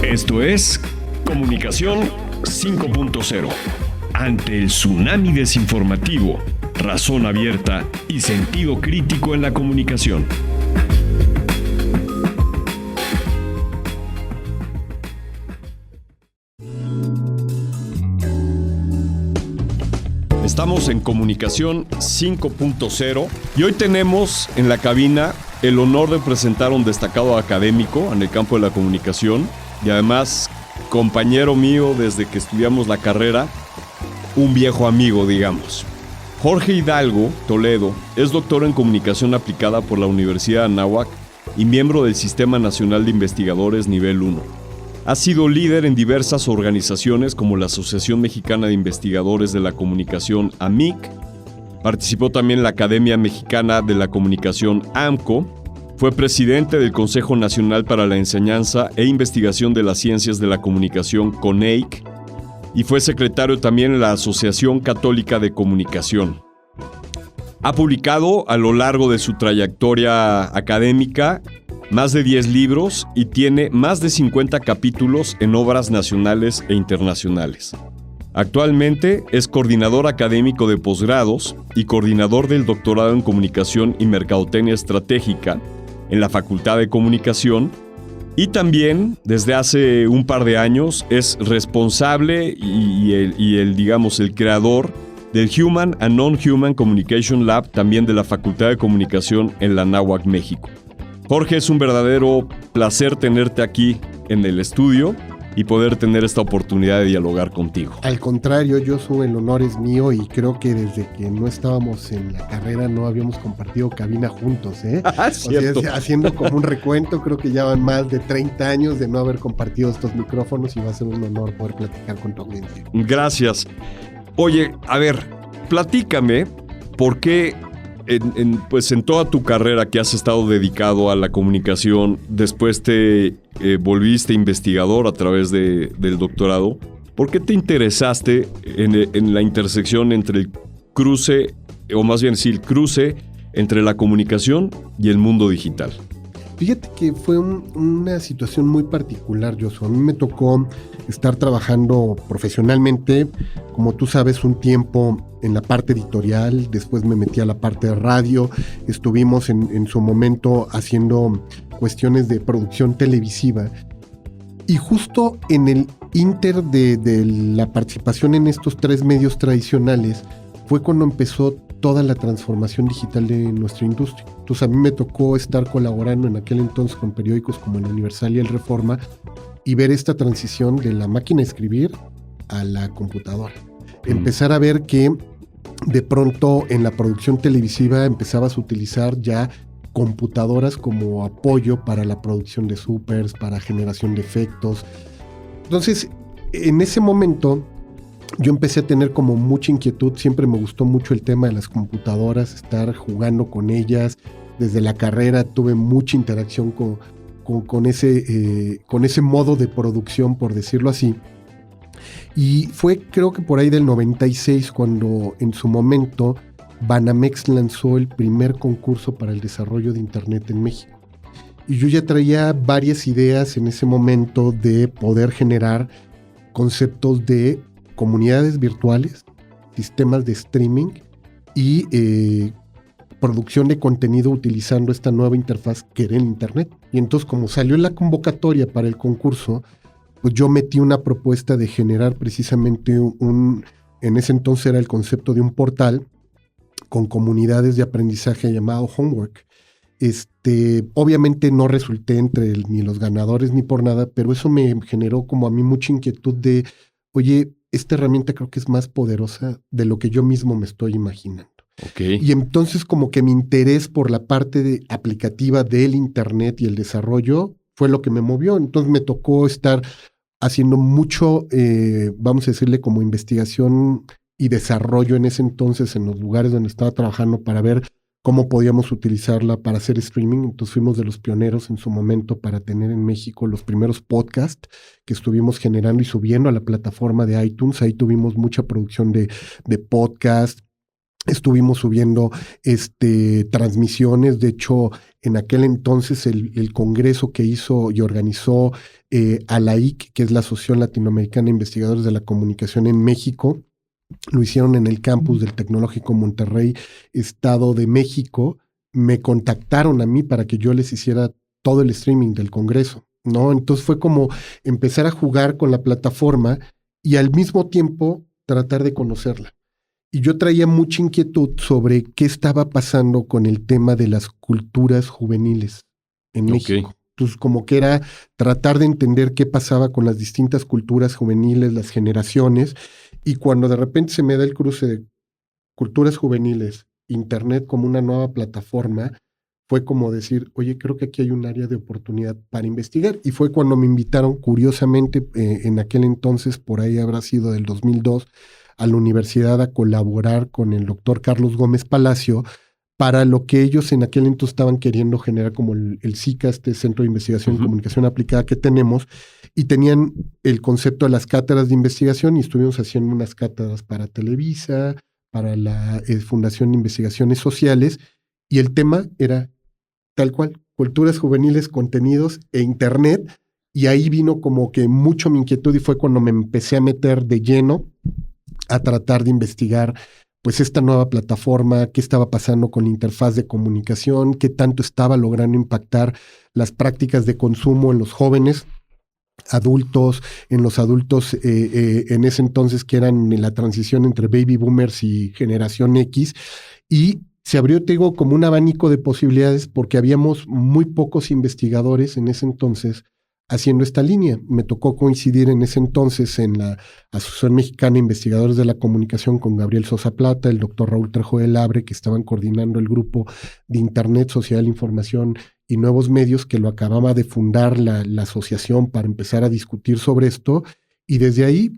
Esto es Comunicación 5.0. Ante el tsunami desinformativo, razón abierta y sentido crítico en la comunicación. Estamos en Comunicación 5.0 y hoy tenemos en la cabina el honor de presentar a un destacado académico en el campo de la comunicación y además compañero mío desde que estudiamos la carrera, un viejo amigo, digamos. Jorge Hidalgo Toledo es doctor en Comunicación Aplicada por la Universidad de Anáhuac y miembro del Sistema Nacional de Investigadores Nivel 1. Ha sido líder en diversas organizaciones como la Asociación Mexicana de Investigadores de la Comunicación, AMIC. Participó también en la Academia Mexicana de la Comunicación, AMCO. Fue presidente del Consejo Nacional para la Enseñanza e Investigación de las Ciencias de la Comunicación, CONEIC. Y fue secretario también en la Asociación Católica de Comunicación. Ha publicado a lo largo de su trayectoria académica más de 10 libros y tiene más de 50 capítulos en obras nacionales e internacionales. Actualmente es coordinador académico de posgrados y coordinador del doctorado en Comunicación y Mercadotecnia Estratégica en la Facultad de Comunicación y también desde hace un par de años es responsable y el creador del Human and Non-Human Communication Lab también de la Facultad de Comunicación en la Anáhuac, México. Jorge, es un verdadero placer tenerte aquí en el estudio y poder tener esta oportunidad de dialogar contigo. Al contrario, Josu, el honor es mío y creo que desde que no estábamos en la carrera no habíamos compartido cabina juntos, ¿eh? Cierto. O sea, haciendo como un recuento, creo que ya van más de 30 años de no haber compartido estos micrófonos y va a ser un honor poder platicar con tu audiencia. Gracias. Oye, a ver, platícame por qué en toda tu carrera que has estado dedicado a la comunicación, después te volviste investigador a través del doctorado. ¿Por qué te interesaste en la intersección entre el cruce, o más bien sí, el cruce entre la comunicación y el mundo digital? Fíjate que fue una situación muy particular, Josu. A mí me tocó estar trabajando profesionalmente, como tú sabes, un tiempo en la parte editorial, después me metí a la parte de radio, estuvimos en su momento haciendo cuestiones de producción televisiva y justo en el inter de la participación en estos 3 medios tradicionales fue cuando empezó toda la transformación digital de nuestra industria. Entonces a mí me tocó estar colaborando en aquel entonces con periódicos como El Universal y El Reforma y ver esta transición de la máquina de escribir a la computadora. Empezar a ver que de pronto en la producción televisiva empezabas a utilizar ya computadoras como apoyo para la producción de supers, para generación de efectos. Entonces, en ese momento yo empecé a tener como mucha inquietud, siempre me gustó mucho el tema de las computadoras, estar jugando con ellas. Desde la carrera tuve mucha interacción con ese modo de producción, por decirlo así. Y fue creo que por ahí del 96 cuando en su momento Banamex lanzó el primer concurso para el desarrollo de Internet en México. Y yo ya traía varias ideas en ese momento de poder generar conceptos de comunidades virtuales, sistemas de streaming y producción de contenido utilizando esta nueva interfaz que era el Internet. Y entonces, como salió la convocatoria para el concurso, pues yo metí una propuesta de generar precisamente en ese entonces era el concepto de un portal con comunidades de aprendizaje llamado Homework. Obviamente no resulté entre ni los ganadores ni por nada, pero eso me generó como a mí mucha inquietud de, oye, esta herramienta creo que es más poderosa de lo que yo mismo me estoy imaginando. Okay. Y entonces como que mi interés por la parte aplicativa del Internet y el desarrollo fue lo que me movió. Entonces me tocó estar haciendo mucho, vamos a decirle como investigación y desarrollo en ese entonces en los lugares donde estaba trabajando para ver cómo podíamos utilizarla para hacer streaming. Entonces fuimos de los pioneros en su momento para tener en México los primeros podcasts que estuvimos generando y subiendo a la plataforma de iTunes. Ahí tuvimos mucha producción de podcast. Estuvimos subiendo transmisiones. De hecho, en aquel entonces el congreso que hizo y organizó ALAIC, que es la Asociación Latinoamericana de Investigadores de la Comunicación en México, lo hicieron en el campus del Tecnológico Monterrey, Estado de México. Me contactaron a mí para que yo les hiciera todo el streaming del congreso, ¿no? Entonces fue como empezar a jugar con la plataforma y al mismo tiempo tratar de conocerla. Y yo traía mucha inquietud sobre qué estaba pasando con el tema de las culturas juveniles en México. Entonces, como que era tratar de entender qué pasaba con las distintas culturas juveniles, las generaciones, y cuando de repente se me da el cruce de culturas juveniles, Internet como una nueva plataforma, fue como decir, oye, creo que aquí hay un área de oportunidad para investigar. Y fue cuando me invitaron, curiosamente, en aquel entonces, por ahí habrá sido del 2002, a la universidad a colaborar con el doctor Carlos Gómez Palacio para lo que ellos en aquel entonces estaban queriendo generar como el CICA, este Centro de Investigación en Comunicación Aplicada que tenemos, y tenían el concepto de las cátedras de investigación y estuvimos haciendo unas cátedras para Televisa, para la Fundación de Investigaciones Sociales, y el tema era tal cual, culturas juveniles, contenidos e Internet, y ahí vino como que mucho mi inquietud y fue cuando me empecé a meter de lleno a tratar de investigar pues esta nueva plataforma, qué estaba pasando con la interfaz de comunicación, qué tanto estaba logrando impactar las prácticas de consumo en los jóvenes adultos, en los adultos en ese entonces que eran en la transición entre baby boomers y generación X, y se abrió, te digo, como un abanico de posibilidades porque habíamos muy pocos investigadores en ese entonces haciendo esta línea. Me tocó coincidir en ese entonces en la Asociación Mexicana de Investigadores de la Comunicación con Gabriel Sosa Plata, el doctor Raúl Trejo del Abre, que estaban coordinando el grupo de Internet, Sociedad de la Información y Nuevos Medios, que lo acababa de fundar la asociación para empezar a discutir sobre esto. Y desde ahí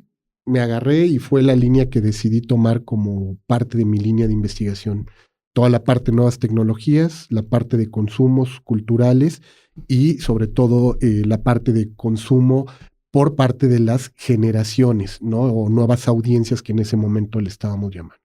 me agarré y fue la línea que decidí tomar como parte de mi línea de investigación. Toda la parte de nuevas tecnologías, la parte de consumos culturales y sobre todo la parte de consumo por parte de las generaciones, ¿no? O nuevas audiencias que en ese momento le estábamos llamando.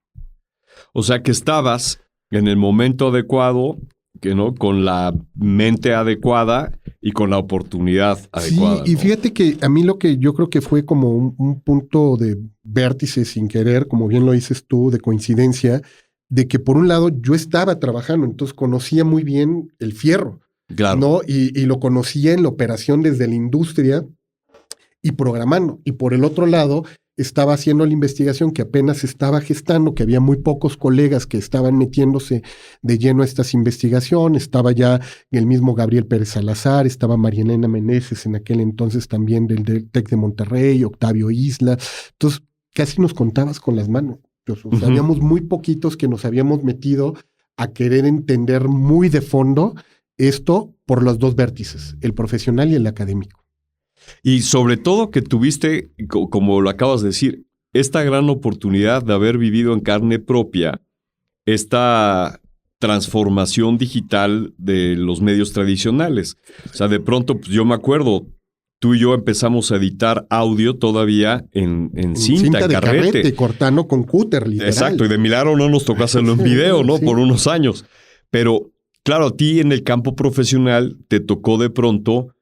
O sea que estabas en el momento adecuado, que no, con la mente adecuada y con la oportunidad adecuada. Sí, y ¿no? fíjate que a mí lo que yo creo que fue como un punto de vértice sin querer, como bien lo dices tú, de coincidencia, de que por un lado yo estaba trabajando, entonces conocía muy bien el fierro. Claro. ¿No? Y lo conocía en la operación desde la industria y programando. Y por el otro lado, estaba haciendo la investigación que apenas estaba gestando, que había muy pocos colegas que estaban metiéndose de lleno a estas investigaciones. Estaba ya el mismo Gabriel Pérez Salazar, estaba María Elena Meneses en aquel entonces también del TEC de Monterrey, Octavio Isla. Entonces, casi nos contabas con las manos. O sea, habíamos muy poquitos que nos habíamos metido a querer entender muy de fondo esto por los dos vértices, el profesional y el académico. Y sobre todo que tuviste, como lo acabas de decir, esta gran oportunidad de haber vivido en carne propia esta transformación digital de los medios tradicionales. O sea, de pronto, pues yo me acuerdo, tú y yo empezamos a editar audio todavía en cinta de carrete, cortando con cúter, literal. Exacto, y de milagro no nos tocó hacerlo en video, ¿no? Sí. Por unos años. Pero claro, a ti en el campo profesional te tocó de pronto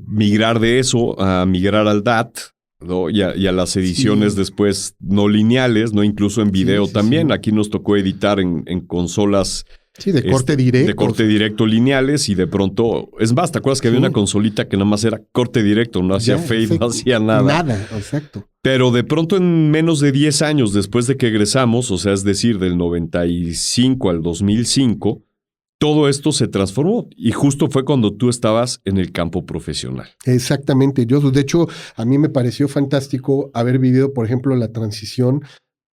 migrar de eso a migrar al DAT, ¿no? y a las ediciones después no lineales, ¿no? Incluso en video también. Sí. Aquí nos tocó editar en consolas. Sí, de corte directo. De corte directo lineales y de pronto... Es más, ¿te acuerdas que había una consolita que nomás era corte directo? No hacía fade, no hacía nada. Nada, exacto. Pero de pronto en menos de 10 años después de que egresamos, o sea, es decir, del 95 al 2005... todo esto se transformó y justo fue cuando tú estabas en el campo profesional. Exactamente. Yo, de hecho, a mí me pareció fantástico haber vivido, por ejemplo, la transición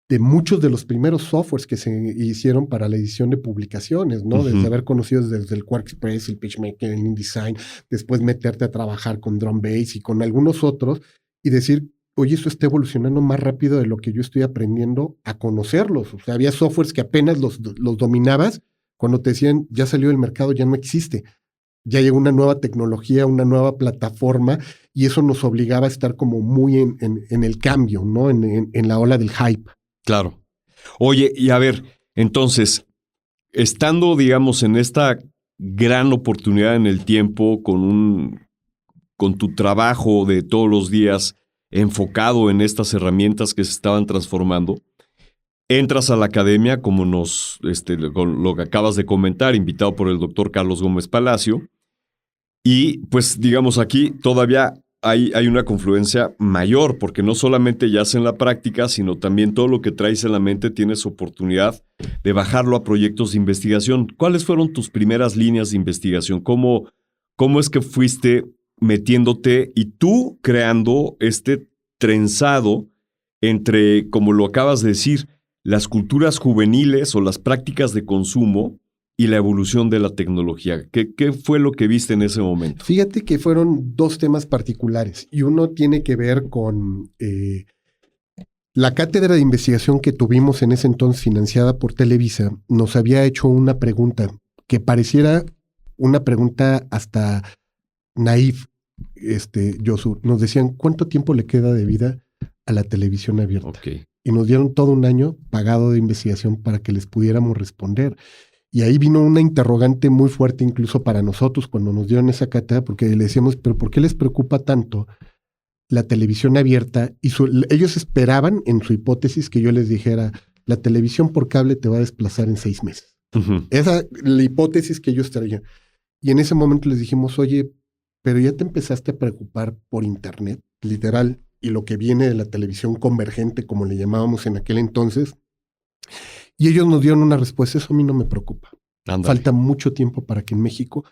de muchos de los primeros softwares que se hicieron para la edición de publicaciones, ¿no? Desde haber conocido desde el QuarkXpress, el PageMaker, el InDesign, después meterte a trabajar con DrumBase y con algunos otros y decir, oye, eso está evolucionando más rápido de lo que yo estoy aprendiendo a conocerlos. O sea, había softwares que apenas los dominabas. Cuando te decían, ya salió del mercado, ya no existe. Ya llegó una nueva tecnología, una nueva plataforma, y eso nos obligaba a estar como muy en el cambio, ¿no? En la ola del hype. Claro. Oye, y a ver, Entonces, estando, digamos, en esta gran oportunidad en el tiempo, con tu trabajo de todos los días enfocado en estas herramientas que se estaban transformando, entras a la academia, como con lo que acabas de comentar, invitado por el doctor Carlos Gómez Palacio, y pues digamos aquí todavía hay una confluencia mayor, porque no solamente ya en la práctica, sino también todo lo que traes en la mente tienes oportunidad de bajarlo a proyectos de investigación. ¿Cuáles fueron tus primeras líneas de investigación? ¿Cómo es que fuiste metiéndote y tú creando este trenzado entre, como lo acabas de decir, las culturas juveniles o las prácticas de consumo y la evolución de la tecnología? ¿Qué fue lo que viste en ese momento? Fíjate que fueron dos temas particulares y uno tiene que ver con la cátedra de investigación que tuvimos en ese entonces financiada por Televisa. Nos había hecho una pregunta que pareciera una pregunta hasta naif, Josu. Nos decían, ¿cuánto tiempo le queda de vida a la televisión abierta? Okay. Y nos dieron todo un año pagado de investigación para que les pudiéramos responder. Y ahí vino una interrogante muy fuerte incluso para nosotros cuando nos dieron esa cátedra, porque le decíamos, ¿pero por qué les preocupa tanto la televisión abierta? Y ellos esperaban, en su hipótesis, que yo les dijera, la televisión por cable te va a desplazar en 6 meses. Uh-huh. Esa es la hipótesis que ellos traían. Y en ese momento les dijimos, oye, pero ya te empezaste a preocupar por Internet, literal, y lo que viene de la televisión convergente, como le llamábamos en aquel entonces. Y ellos nos dieron una respuesta, eso a mí no me preocupa. Andale. Falta mucho tiempo para que en México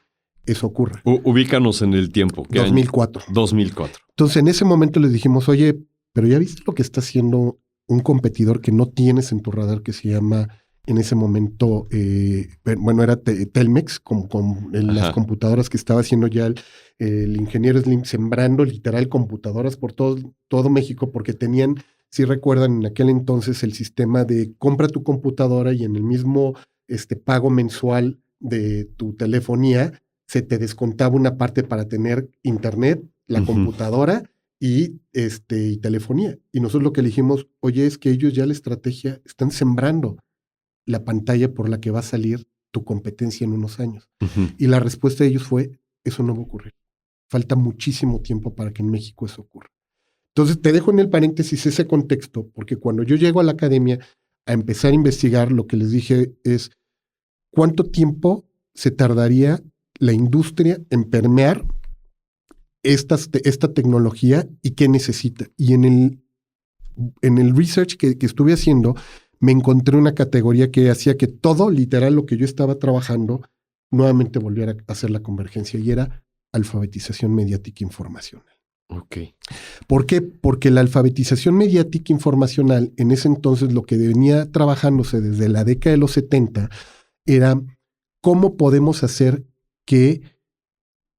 eso ocurra. Ubícanos en el tiempo. 2004. Año? 2004. Entonces, en ese momento les dijimos, oye, pero ya viste lo que está haciendo un competidor que no tienes en tu radar, que se llama, en ese momento, era Telmex, con las computadoras que estaba haciendo ya el ingeniero Slim, sembrando literal computadoras por todo México, porque tenían... Si recuerdan, en aquel entonces el sistema de compra tu computadora y en el mismo pago mensual de tu telefonía se te descontaba una parte para tener internet, la computadora y telefonía. Y nosotros lo que le dijimos, oye, es que ellos ya la estrategia están sembrando la pantalla por la que va a salir tu competencia en unos años. Y la respuesta de ellos fue, eso no va a ocurrir. Falta muchísimo tiempo para que en México eso ocurra. Entonces, te dejo en el paréntesis ese contexto, porque cuando yo llego a la academia a empezar a investigar, lo que les dije es, ¿cuánto tiempo se tardaría la industria en permear esta tecnología y qué necesita? Y en el research que estuve haciendo, me encontré una categoría que hacía que todo, literal, lo que yo estaba trabajando, nuevamente volviera a hacer la convergencia, y era alfabetización mediática informacional. Okay. ¿Por qué? Porque la alfabetización mediática informacional, en ese entonces lo que venía trabajándose desde la década de los 70 era cómo podemos hacer que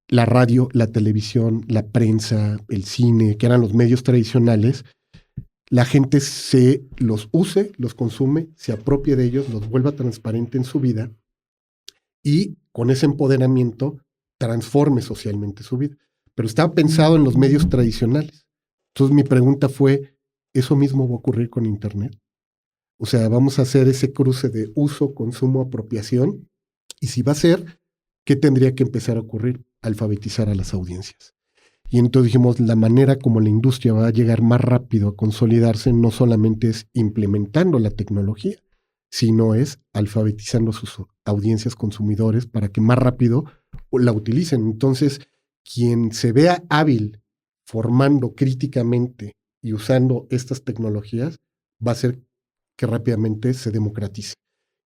la radio, la televisión, la prensa, el cine, que eran los medios tradicionales, la gente los use, los consume, se apropie de ellos, los vuelva transparente en su vida y con ese empoderamiento transforme socialmente su vida. Pero estaba pensado en los medios tradicionales. Entonces mi pregunta fue, ¿eso mismo va a ocurrir con Internet? O sea, vamos a hacer ese cruce de uso, consumo, apropiación. Y si va a ser, ¿qué tendría que empezar a ocurrir? Alfabetizar a las audiencias. Y entonces dijimos, la manera como la industria va a llegar más rápido a consolidarse no solamente es implementando la tecnología, sino es alfabetizando a sus audiencias consumidores para que más rápido la utilicen. Entonces, quien se vea hábil formando críticamente y usando estas tecnologías va a hacer que rápidamente se democratice.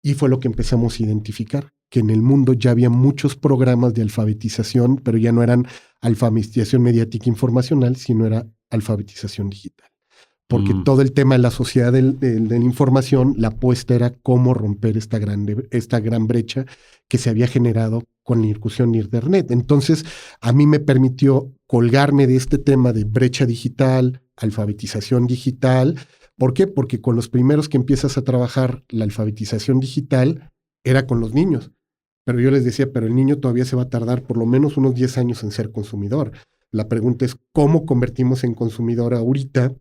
Y fue lo que empezamos a identificar, que en el mundo ya había muchos programas de alfabetización, pero ya no eran alfabetización mediática informacional, sino era alfabetización digital. Porque todo el tema de la sociedad de la información, la apuesta era cómo romper esta gran brecha que se había generado con la incursión de Internet. Entonces, a mí me permitió colgarme de este tema de brecha digital, alfabetización digital. ¿Por qué? Porque con los primeros que empiezas a trabajar la alfabetización digital era con los niños. Pero yo les decía, pero el niño todavía se va a tardar por lo menos unos 10 años en ser consumidor. La pregunta es, ¿cómo convertimos en consumidor ahorita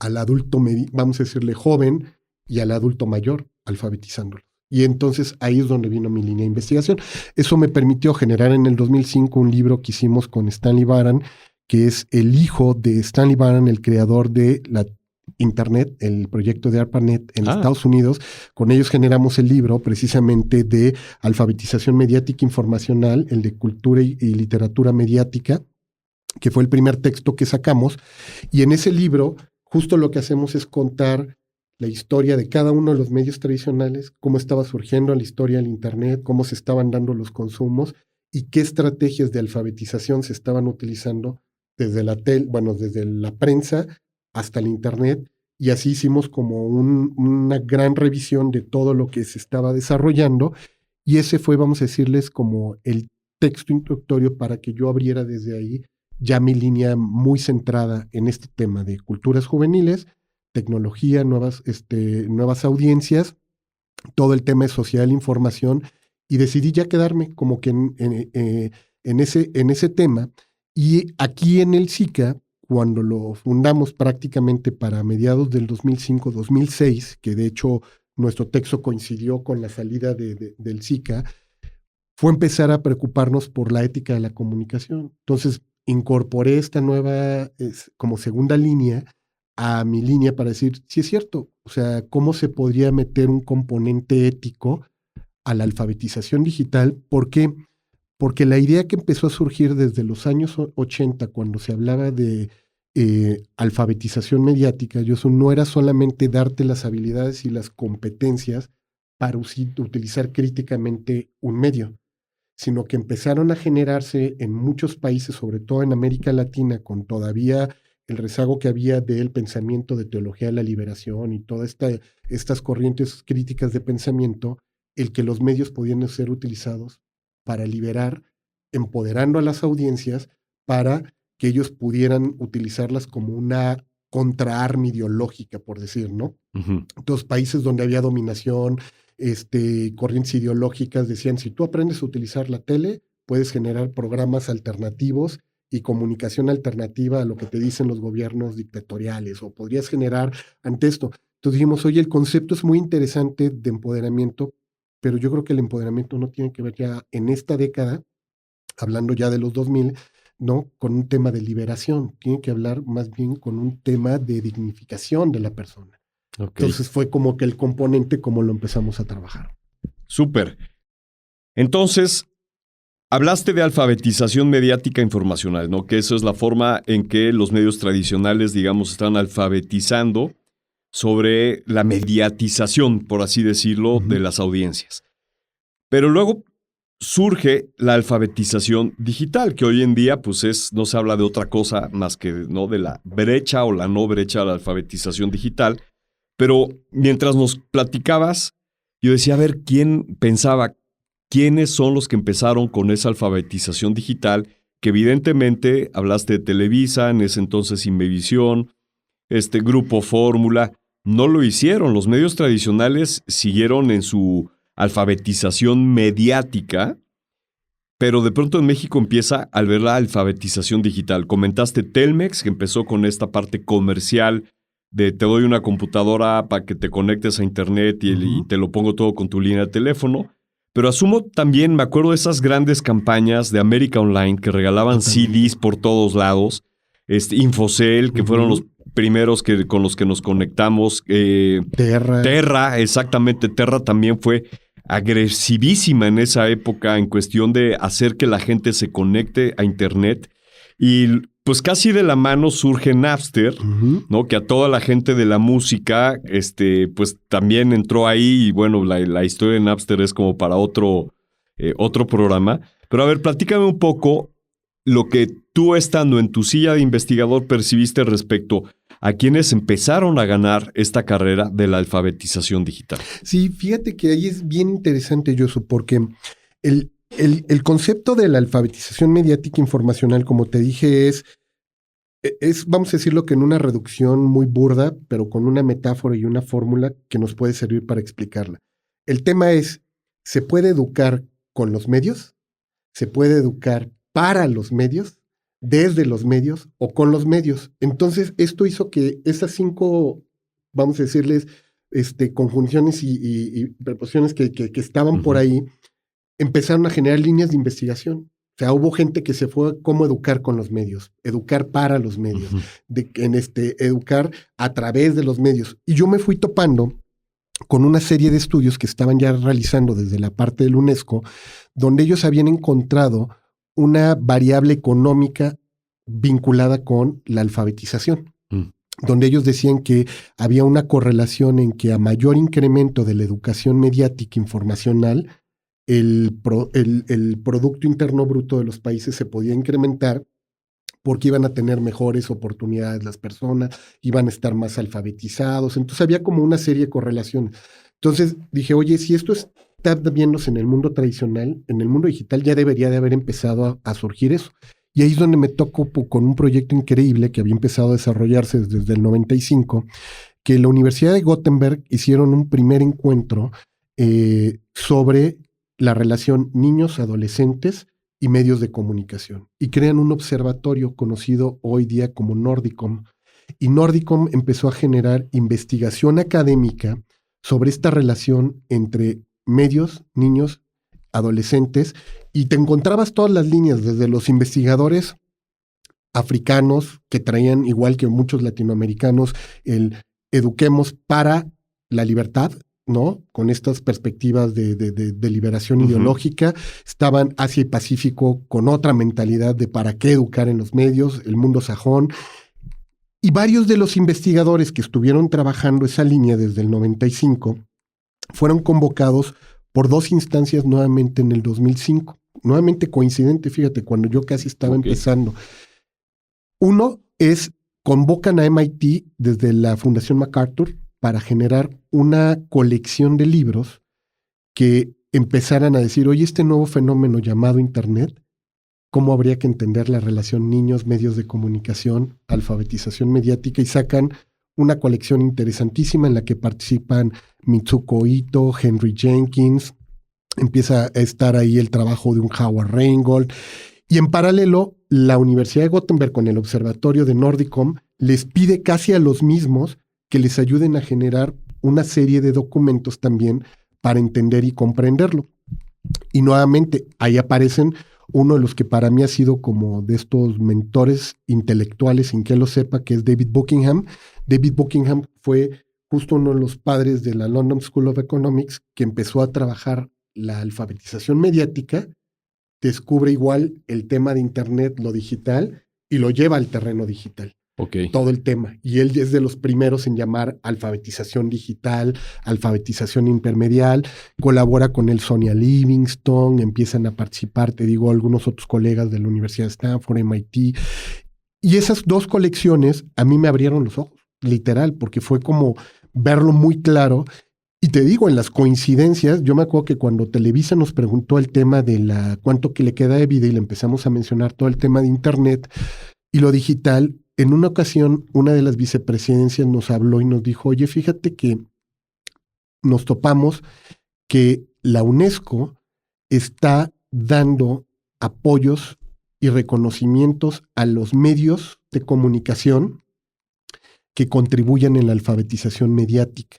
al adulto, vamos a decirle joven, y al adulto mayor? alfabetizándolos. Y entonces ahí es donde vino mi línea de investigación. Eso me permitió generar en el 2005 un libro que hicimos con Stanley Baran, que es el hijo de Stanley Baran, el creador de la Internet, el proyecto de ARPANET en Estados Unidos. Con ellos generamos el libro precisamente de alfabetización mediática informacional, el de cultura y literatura mediática, que fue el primer texto que sacamos. Y en ese libro justo lo que hacemos es contar la historia de cada uno de los medios tradicionales, cómo estaba surgiendo la historia del Internet, cómo se estaban dando los consumos y qué estrategias de alfabetización se estaban utilizando desde desde la prensa hasta el Internet. Y así hicimos como una gran revisión de todo lo que se estaba desarrollando. Y ese fue, vamos a decirles, como el texto introductorio para que yo abriera desde ahí ya mi línea muy centrada en este tema de culturas juveniles, tecnología, nuevas audiencias, todo el tema de sociedad de la información, y decidí ya quedarme como que en ese tema. Y aquí en el SICA, cuando lo fundamos prácticamente para mediados del 2005-2006, que de hecho nuestro texto coincidió con la salida del SICA, fue empezar a preocuparnos por la ética de la comunicación. Entonces, incorporé esta nueva, como segunda línea, a mi línea para decir, sí es cierto, o sea, cómo se podría meter un componente ético a la alfabetización digital. ¿Por qué? Porque la idea que empezó a surgir desde los años 80, cuando se hablaba de alfabetización mediática, no era solamente darte las habilidades y las competencias para utilizar críticamente un medio, sino que empezaron a generarse en muchos países, sobre todo en América Latina, con todavía el rezago que había del pensamiento de teología de la liberación y todas estas corrientes críticas de pensamiento, el que los medios podían ser utilizados para liberar, empoderando a las audiencias para que ellos pudieran utilizarlas como una contraarma ideológica, por decir, ¿no? Uh-huh. Entonces, países donde había dominación, corrientes ideológicas decían, si tú aprendes a utilizar la tele, puedes generar programas alternativos y comunicación alternativa a lo que te dicen los gobiernos dictatoriales, o podrías generar ante esto. Entonces dijimos, oye, el concepto es muy interesante de empoderamiento, pero yo creo que el empoderamiento no tiene que ver ya en esta década, hablando ya de los 2000, ¿no? Con un tema de liberación, tiene que hablar más bien con un tema de dignificación de la persona. Okay. Entonces fue como que el componente como lo empezamos a trabajar. Súper. Entonces, hablaste de alfabetización mediática informacional, ¿no? Que eso es la forma en que los medios tradicionales, digamos, están alfabetizando sobre la mediatización, por así decirlo, de las audiencias. Pero luego surge la alfabetización digital, que hoy en día pues no se habla de otra cosa más que, ¿no?, de la brecha o la no brecha de la alfabetización digital. Pero mientras nos platicabas, yo decía, a ver, ¿quiénes son los que empezaron con esa alfabetización digital? Que evidentemente hablaste de Televisa, en ese entonces Imevisión, Grupo Fórmula, no lo hicieron. Los medios tradicionales siguieron en su alfabetización mediática, pero de pronto en México empieza a ver la alfabetización digital. Comentaste Telmex, que empezó con esta parte comercial de te doy una computadora para que te conectes a internet y te lo pongo todo con tu línea de teléfono. Pero asumo también, me acuerdo de esas grandes campañas de América Online que regalaban CDs por todos lados. Infocel, que fueron los primeros con los que nos conectamos. Terra, exactamente. Terra también fue agresivísima en esa época en cuestión de hacer que la gente se conecte a internet. Y pues casi de la mano surge Napster, ¿no? Que a toda la gente de la música, pues también entró ahí. Y bueno, la historia de Napster es como para otro programa. Pero a ver, platícame un poco lo que tú, estando en tu silla de investigador, percibiste respecto a quienes empezaron a ganar esta carrera de la alfabetización digital. Sí, fíjate que ahí es bien interesante, Yosu, porque el concepto de la alfabetización mediática informacional, como te dije, es, vamos a decirlo que en una reducción muy burda, pero con una metáfora y una fórmula que nos puede servir para explicarla. El tema es, ¿se puede educar con los medios? ¿Se puede educar para los medios? ¿Desde los medios o con los medios? Entonces, esto hizo que esas 5, vamos a decirles, conjunciones y preposiciones que estaban por ahí, empezaron a generar líneas de investigación. O sea, hubo gente que se fue a cómo educar con los medios, educar para los medios, educar a través de los medios. Y yo me fui topando con una serie de estudios que estaban ya realizando desde la parte del UNESCO, donde ellos habían encontrado una variable económica vinculada con la alfabetización, donde ellos decían que había una correlación en que a mayor incremento de la educación mediática informacional, el Producto Interno Bruto de los países se podía incrementar porque iban a tener mejores oportunidades las personas, iban a estar más alfabetizados. Entonces había como una serie de correlaciones. Entonces dije, oye, si esto está viéndose en el mundo tradicional, en el mundo digital ya debería de haber empezado a surgir eso. Y ahí es donde me tocó con un proyecto increíble que había empezado a desarrollarse desde el 95, que la Universidad de Gothenburg hicieron un primer encuentro sobre la relación niños-adolescentes y medios de comunicación. Y crean un observatorio conocido hoy día como Nordicom. Y Nordicom empezó a generar investigación académica sobre esta relación entre medios, niños, adolescentes, y te encontrabas todas las líneas, desde los investigadores africanos que traían, igual que muchos latinoamericanos, el eduquemos para la libertad, ¿no? Con estas perspectivas de liberación ideológica. Estaban Asia y Pacífico con otra mentalidad de para qué educar en los medios, el mundo sajón. Y varios de los investigadores que estuvieron trabajando esa línea desde el 95 fueron convocados por 2 instancias nuevamente en el 2005. Nuevamente coincidente, fíjate, cuando yo casi estaba empezando. Uno es, convocan a MIT desde la Fundación MacArthur para generar una colección de libros que empezaran a decir, oye, este nuevo fenómeno llamado Internet, ¿cómo habría que entender la relación niños, medios de comunicación, alfabetización mediática? Y sacan una colección interesantísima en la que participan Mitsuko Ito, Henry Jenkins, empieza a estar ahí el trabajo de un Howard Rheingold, y en paralelo la Universidad de Gothenburg con el observatorio de Nordicom les pide casi a los mismos que les ayuden a generar una serie de documentos también para entender y comprenderlo. Y nuevamente ahí aparecen uno de los que para mí ha sido como de estos mentores intelectuales, sin que lo sepa, que es David Buckingham. David Buckingham fue justo uno de los padres de la London School of Economics, que empezó a trabajar la alfabetización mediática, descubre igual el tema de Internet, lo digital, y lo lleva al terreno digital. Todo el tema. Y él es de los primeros en llamar alfabetización digital, alfabetización intermedial, colabora con el Sonia Livingston, empiezan a participar, te digo, algunos otros colegas de la Universidad de Stanford, MIT. Y esas 2 colecciones a mí me abrieron los ojos, literal, porque fue como verlo muy claro. Y te digo, en las coincidencias, yo me acuerdo que cuando Televisa nos preguntó el tema de cuánto que le queda de vida y le empezamos a mencionar todo el tema de Internet y lo digital, en una ocasión, una de las vicepresidencias nos habló y nos dijo, oye, fíjate que nos topamos que la UNESCO está dando apoyos y reconocimientos a los medios de comunicación que contribuyan en la alfabetización mediática.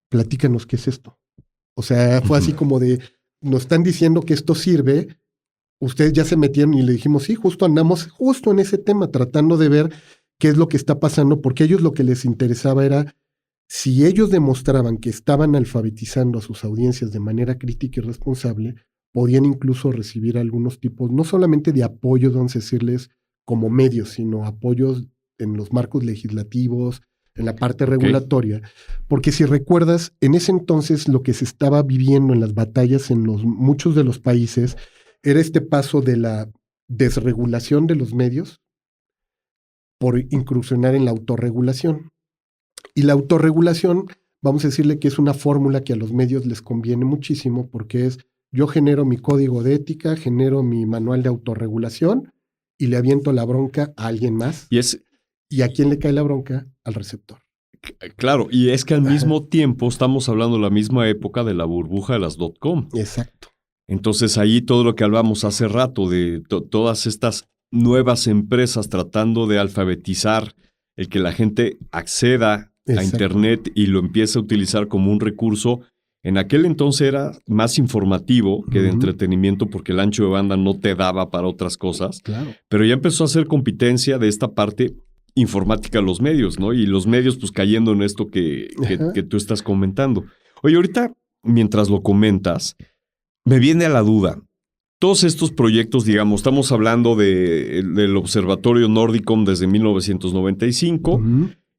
Platícanos qué es esto. O sea, fue así como de, nos están diciendo que esto sirve, ustedes ya se metieron y le dijimos, sí, justo andamos justo en ese tema, tratando de ver qué es lo que está pasando, porque a ellos lo que les interesaba era, si ellos demostraban que estaban alfabetizando a sus audiencias de manera crítica y responsable, podían incluso recibir algunos tipos, no solamente de apoyo, vamos a decirles, como medios, sino apoyos en los marcos legislativos, en la parte regulatoria, porque si recuerdas, en ese entonces lo que se estaba viviendo en las batallas en muchos de los países era este paso de la desregulación de los medios por incursionar en la autorregulación. Y la autorregulación, vamos a decirle que es una fórmula que a los medios les conviene muchísimo porque es, yo genero mi código de ética, genero mi manual de autorregulación y le aviento la bronca a alguien más. ¿Y a quién le cae la bronca? Al receptor. Claro, y es que al mismo tiempo estamos hablando de la misma época de la burbuja de las .com. Exacto. Entonces ahí todo lo que hablamos hace rato de todas estas nuevas empresas tratando de alfabetizar el que la gente acceda a Internet y lo empieza a utilizar como un recurso. En aquel entonces era más informativo que de entretenimiento porque el ancho de banda no te daba para otras cosas. Claro. Pero ya empezó a hacer competencia de esta parte informática a los medios, ¿no? Y los medios pues cayendo en esto que tú estás comentando. Oye, ahorita, mientras lo comentas, me viene a la duda. Todos estos proyectos, digamos, estamos hablando del Observatorio Nordicom desde 1995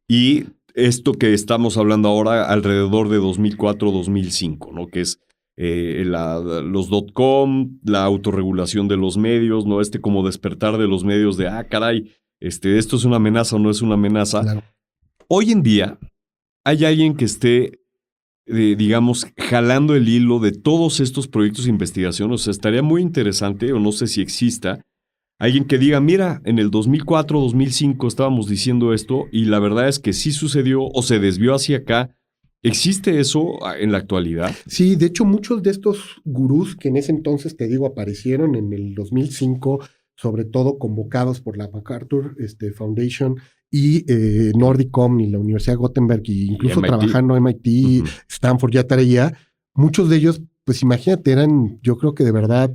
y esto que estamos hablando ahora alrededor de 2004-2005, ¿no? Que es los .com, la autorregulación de los medios, ¿no? Como despertar de los medios de, caray, esto es una amenaza o no es una amenaza. Claro. Hoy en día hay alguien que esté, digamos, jalando el hilo de todos estos proyectos de investigación. O sea, estaría muy interesante, o no sé si exista, alguien que diga, mira, en el 2004, 2005 estábamos diciendo esto y la verdad es que sí sucedió o se desvió hacia acá. ¿Existe eso en la actualidad? Sí, de hecho muchos de estos gurús que en ese entonces, te digo, aparecieron en el 2005, sobre todo convocados por la MacArthur Foundation y Nordicom y la Universidad de Gothenburg, e incluso trabajando en MIT, Stanford, ya traía, muchos de ellos, pues imagínate, eran, yo creo que de verdad,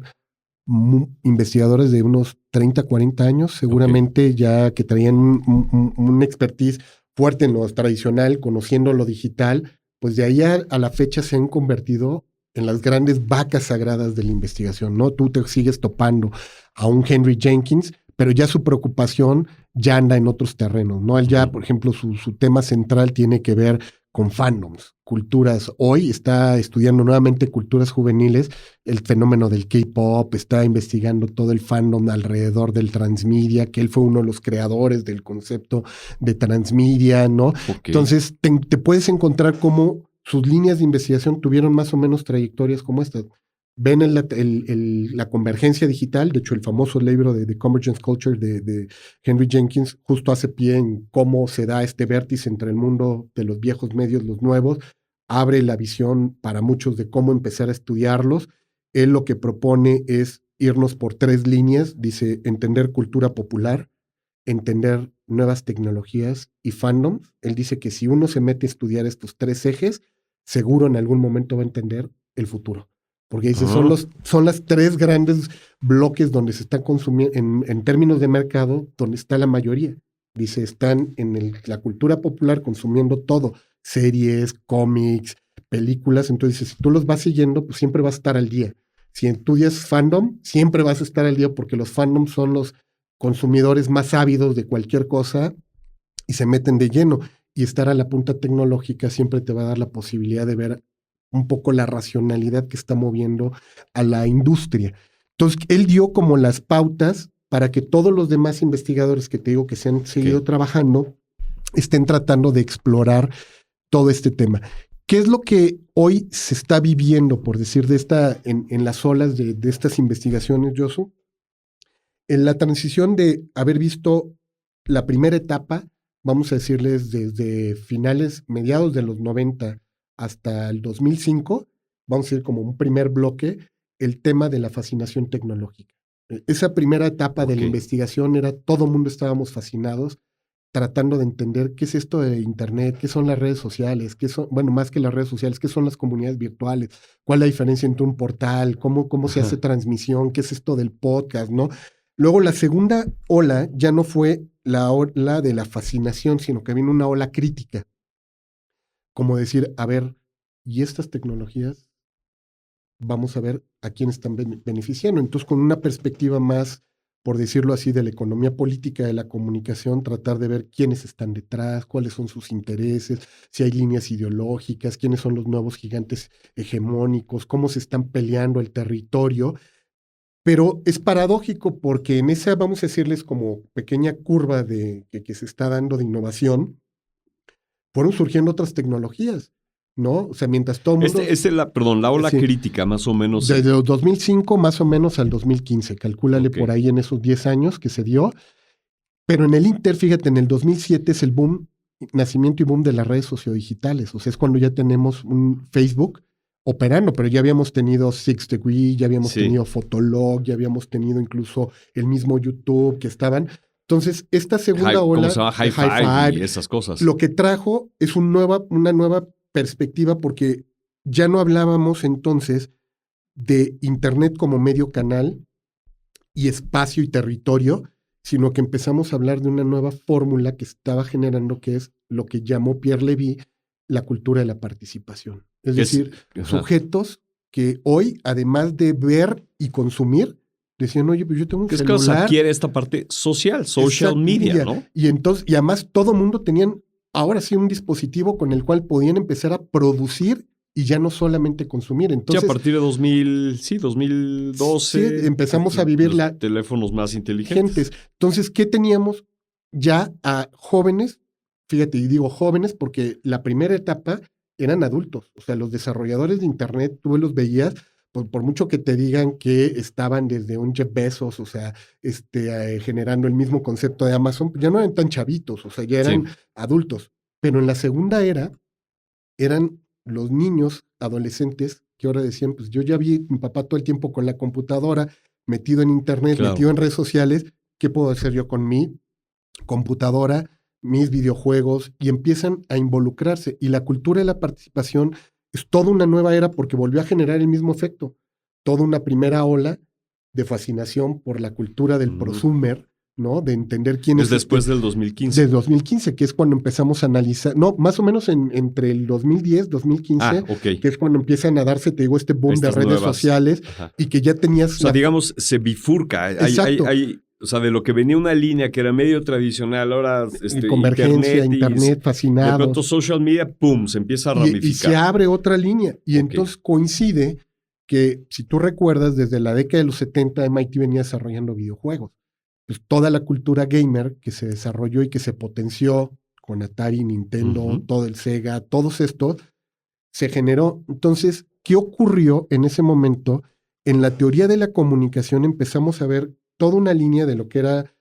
investigadores de unos 30, 40 años, seguramente ya que traían un expertise fuerte en lo tradicional, conociendo lo digital, pues de ahí a la fecha se han convertido en las grandes vacas sagradas de la investigación, ¿no? Tú te sigues topando a un Henry Jenkins, pero ya su preocupación ya anda en otros terrenos, ¿no? Él ya, por ejemplo, su tema central tiene que ver con fandoms, culturas. Hoy está estudiando nuevamente culturas juveniles, el fenómeno del K-pop, está investigando todo el fandom alrededor del transmedia, que él fue uno de los creadores del concepto de transmedia, ¿no? Okay. Entonces, te puedes encontrar cómo sus líneas de investigación tuvieron más o menos trayectorias como estas. Ven la convergencia digital, de hecho el famoso libro de Convergence Culture de Henry Jenkins justo hace pie en cómo se da este vértice entre el mundo de los viejos medios, los nuevos, abre la visión para muchos de cómo empezar a estudiarlos. Él lo que propone es irnos por 3 líneas, dice entender cultura popular, entender nuevas tecnologías y fandoms. Él dice que si uno se mete a estudiar estos 3 ejes, seguro en algún momento va a entender el futuro. Porque dice, son las 3 grandes bloques donde se está consumiendo, en términos de mercado, donde está la mayoría. Dice, están en la cultura popular consumiendo todo, series, cómics, películas. Entonces, dice, si tú los vas siguiendo, pues siempre vas a estar al día. Si estudias fandom, siempre vas a estar al día porque los fandoms son los consumidores más ávidos de cualquier cosa y se meten de lleno. Y estar a la punta tecnológica siempre te va a dar la posibilidad de ver un poco la racionalidad que está moviendo a la industria. Entonces, él dio como las pautas para que todos los demás investigadores que te digo que se han seguido trabajando estén tratando de explorar todo este tema. ¿Qué es lo que hoy se está viviendo, por decir, en las olas de estas investigaciones, Josu? En la transición de haber visto la primera etapa, vamos a decirles desde mediados de los 90 hasta el 2005, vamos a ir como un primer bloque, el tema de la fascinación tecnológica. Esa primera etapa de la investigación era todo el mundo estábamos fascinados, tratando de entender qué es esto de Internet, qué son las redes sociales, más que las redes sociales, qué son las comunidades virtuales, cuál es la diferencia entre un portal, cómo se hace transmisión, qué es esto del podcast, ¿no? Luego la segunda ola ya no fue la ola de la fascinación, sino que vino una ola crítica. Como decir, a ver, ¿y estas tecnologías? Vamos a ver a quién están beneficiando. Entonces, con una perspectiva más, por decirlo así, de la economía política de la comunicación, tratar de ver quiénes están detrás, cuáles son sus intereses, si hay líneas ideológicas, quiénes son los nuevos gigantes hegemónicos, cómo se están peleando el territorio. Pero es paradójico porque en esa, vamos a decirles, como pequeña curva que se está dando de innovación, fueron surgiendo otras tecnologías, ¿no? O sea, mientras todo el mundo... la ola crítica, más o menos. Desde los 2005 más o menos al 2015, calcúlale por ahí en esos 10 años que se dio. Pero en el Inter, fíjate, en el 2007 es el nacimiento y boom de las redes sociodigitales. O sea, es cuando ya tenemos un Facebook operando, pero ya habíamos tenido 6 Degree, ya habíamos tenido Fotolog, ya habíamos tenido incluso el mismo YouTube que estaban... Entonces, esta segunda ola ¿Cómo se llama? de High Five y esas cosas. lo que trajo es una nueva perspectiva porque ya no hablábamos entonces de Internet como medio canal y espacio y territorio, sino que empezamos a hablar de una nueva fórmula que estaba generando, que es lo que llamó Pierre Levy la cultura de la participación. Es decir, sujetos que hoy, además de ver y consumir, decían, oye, pues yo tengo un celular. Es que se adquiere esta parte social media, ¿no? Y entonces, y además todo mundo tenían ahora sí un dispositivo con el cual podían empezar a producir y ya no solamente consumir. Entonces, ya a partir de 2012 sí, empezamos a vivir los teléfonos más inteligentes. Entonces, ¿qué teníamos? Ya a jóvenes, fíjate, y digo jóvenes porque la primera etapa eran adultos. O sea, los desarrolladores de Internet, tú los veías, por mucho que te digan que estaban desde un Jeff Bezos, o sea, generando el mismo concepto de Amazon, ya no eran tan chavitos, o sea, ya eran adultos. Pero en la segunda era, eran los niños, adolescentes, que ahora decían, pues yo ya vi mi papá todo el tiempo con la computadora, metido en Internet, metido en redes sociales, ¿qué puedo hacer yo con mi computadora, mis videojuegos? Y empiezan a involucrarse. Y la cultura de la participación es toda una nueva era porque volvió a generar el mismo efecto. Toda una primera ola de fascinación por la cultura del prosumer, ¿no? De entender quién es. Después del 2015. Del 2015, que es cuando empezamos a analizar, no, más o menos entre el 2010, 2015, que es cuando empiezan a darse, te digo, este boom de redes sociales y que ya tenías... O sea, digamos, se bifurca. O sea, de lo que venía una línea que era medio tradicional, ahora convergencia, Internet fascinado. De pronto social media, ¡pum!, se empieza a ramificar. Y se abre otra línea. Y entonces coincide que, si tú recuerdas, desde la década de los 70 MIT venía desarrollando videojuegos. Pues toda la cultura gamer que se desarrolló y que se potenció con Atari, Nintendo, todo el Sega, todos estos, se generó. Entonces, ¿qué ocurrió en ese momento? En la teoría de la comunicación empezamos a ver toda una línea de lo que era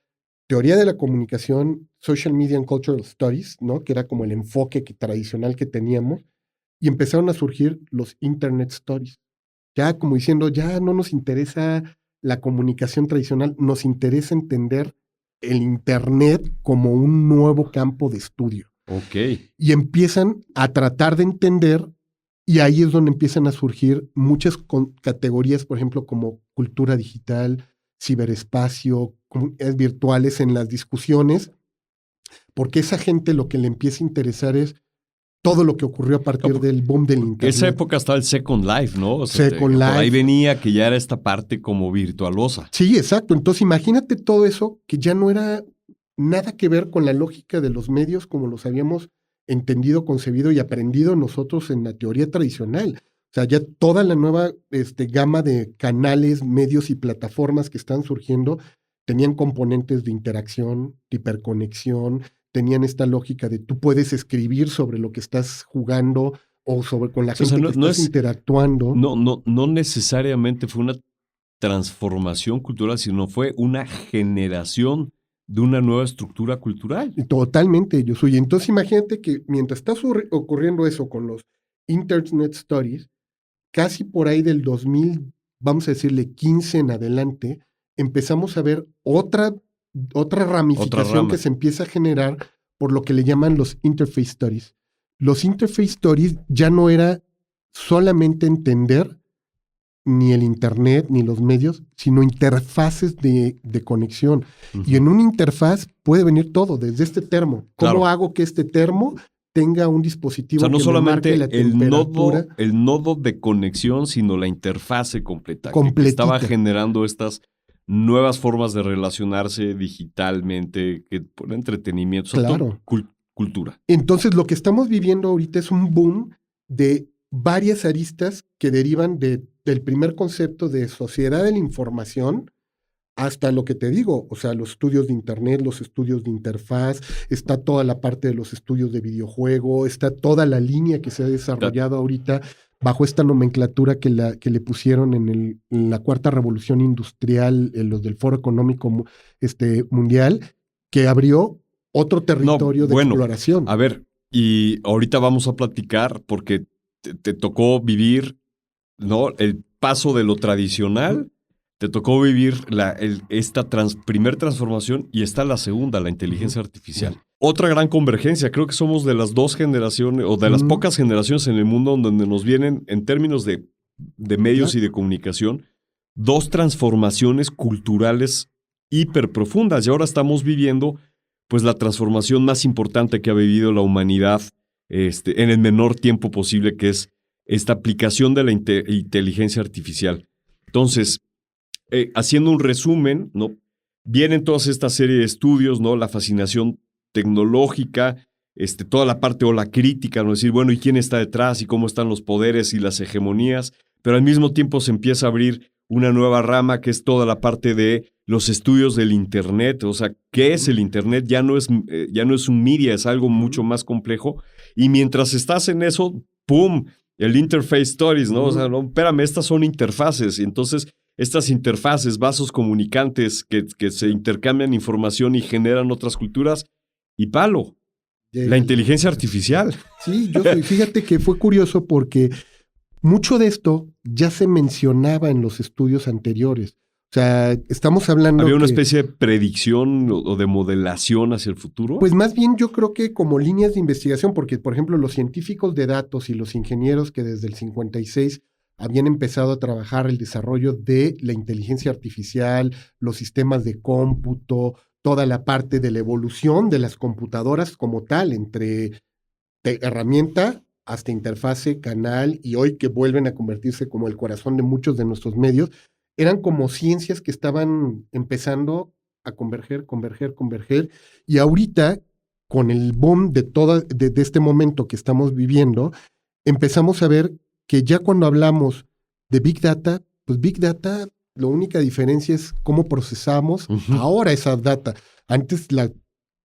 teoría de la comunicación, social media and cultural studies, ¿no? Que era como el enfoque tradicional que teníamos, y empezaron a surgir los internet studies. Ya como diciendo, ya no nos interesa la comunicación tradicional, nos interesa entender el Internet como un nuevo campo de estudio. Y empiezan a tratar de entender, y ahí es donde empiezan a surgir muchas categorías, por ejemplo, como cultura digital, ciberespacio, comunidades virtuales en las discusiones, porque esa gente lo que le empieza a interesar es todo lo que ocurrió a partir del boom del Internet. Esa época estaba el Second Life, ¿no? O sea, Second Life. Por ahí venía que ya era esta parte como virtualosa. Sí, exacto. Entonces imagínate todo eso que ya no era nada que ver con la lógica de los medios como los habíamos entendido, concebido y aprendido nosotros en la teoría tradicional. O sea, ya toda la nueva gama de canales, medios y plataformas que están surgiendo tenían componentes de interacción, de hiperconexión, tenían esta lógica de tú puedes escribir sobre lo que estás jugando o sobre con la gente que estás interactuando. No necesariamente fue una transformación cultural, sino fue una generación de una nueva estructura cultural. Totalmente, Josué. Entonces imagínate que mientras está ocurriendo eso con los Internet Stories, casi por ahí del 2000, vamos a decirle 15 en adelante, empezamos a ver otra ramificación que se empieza a generar por lo que le llaman los Interface Stories. Los Interface Stories ya no era solamente entender ni el Internet ni los medios, sino interfaces de conexión. Y en una interfaz puede venir todo, desde este termo. ¿Cómo hago que este termo tenga un dispositivo, o sea, no que solamente me marque la temperatura? el nodo de conexión, sino la interfase completa. Que estaba generando estas nuevas formas de relacionarse digitalmente, que por entretenimiento, o sea, cultura. Entonces, lo que estamos viviendo ahorita es un boom de varias aristas que derivan del primer concepto de sociedad de la información hasta lo que te digo, o sea, los estudios de Internet, los estudios de interfaz, está toda la parte de los estudios de videojuego, está toda la línea que se ha desarrollado ahorita bajo esta nomenclatura que le pusieron en la cuarta revolución industrial, los del Foro Económico Mundial, que abrió otro territorio de exploración. A ver, y ahorita vamos a platicar porque te tocó vivir, ¿no?, el paso de lo tradicional. te tocó vivir esta primer transformación y está la segunda, la inteligencia artificial. Otra gran convergencia, creo que somos de las dos generaciones o de las pocas generaciones en el mundo donde nos vienen, en términos de medios y de comunicación, dos transformaciones culturales hiper profundas. Y ahora estamos viviendo pues la transformación más importante que ha vivido la humanidad en el menor tiempo posible, que es esta aplicación de la inteligencia artificial. Entonces, haciendo un resumen, ¿no? Vienen todas esta serie de estudios, ¿no? La fascinación tecnológica, toda la parte o la crítica, ¿no? Decir, bueno, ¿y quién está detrás? ¿Y cómo están los poderes y las hegemonías? Pero al mismo tiempo se empieza a abrir una nueva rama que es toda la parte de los estudios del Internet. O sea, ¿qué es el Internet? Ya no es un media, es algo mucho más complejo. Y mientras estás en eso, ¡pum!, el Interface Stories, ¿no? O sea, no, espérame, estas son interfaces. Y entonces, estas interfaces, vasos comunicantes que se intercambian información y generan otras culturas, y palo, la inteligencia artificial. Sí, fíjate que fue curioso porque mucho de esto ya se mencionaba en los estudios anteriores. O sea, estamos hablando... ¿Había una especie de predicción o de modelación hacia el futuro? Pues más bien yo creo que como líneas de investigación, porque por ejemplo los científicos de datos y los ingenieros que desde el 56 habían empezado a trabajar el desarrollo de la inteligencia artificial, los sistemas de cómputo, toda la parte de la evolución de las computadoras como tal, entre herramienta hasta interfase, canal, y hoy que vuelven a convertirse como el corazón de muchos de nuestros medios, eran como ciencias que estaban empezando a converger, y ahorita, con el boom de este momento que estamos viviendo, empezamos a ver que ya cuando hablamos de Big Data, pues Big Data, la única diferencia es cómo procesamos ahora esa data. Antes la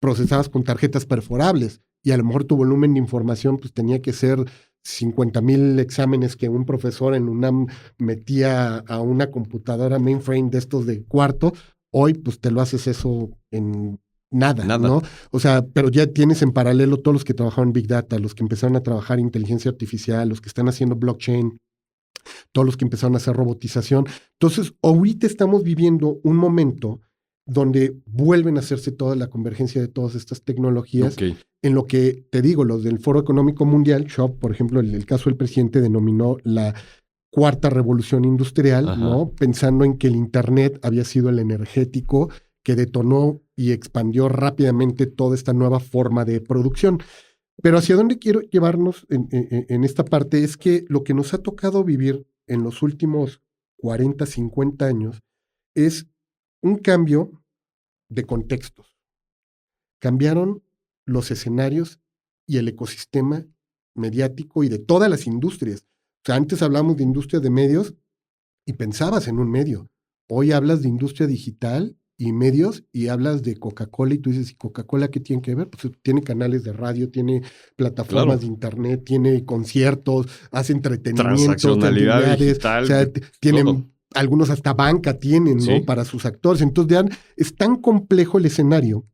procesabas con tarjetas perforables y a lo mejor tu volumen de información pues tenía que ser 50,000 exámenes que un profesor en UNAM metía a una computadora mainframe de estos de cuarto. Hoy pues te lo haces eso en nada, ¿no? O sea, pero ya tienes en paralelo todos los que trabajaban en Big Data, los que empezaron a trabajar en inteligencia artificial, los que están haciendo blockchain, todos los que empezaron a hacer robotización. Entonces, ahorita estamos viviendo un momento donde vuelven a hacerse toda la convergencia de todas estas tecnologías, en lo que, te digo, los del Foro Económico Mundial, Schwab, por ejemplo, el caso del presidente denominó la cuarta revolución industrial, ¿no? Pensando en que el Internet había sido el energético que detonó y expandió rápidamente toda esta nueva forma de producción. Pero hacia dónde quiero llevarnos en esta parte es que lo que nos ha tocado vivir en los últimos 40, 50 años es un cambio de contextos. Cambiaron los escenarios y el ecosistema mediático y de todas las industrias. O sea, antes hablamos de industria de medios y pensabas en un medio. Hoy hablas de industria digital y medios y hablas de Coca-Cola y tú dices, ¿y Coca-Cola qué tiene que ver? Pues tiene canales de radio, tiene plataformas de internet, tiene conciertos, hace entretenimiento, transaccionalidad digital, o sea, tienen algunos hasta banca tienen, ¿no? Para sus actores. Entonces, vean, es tan complejo el escenario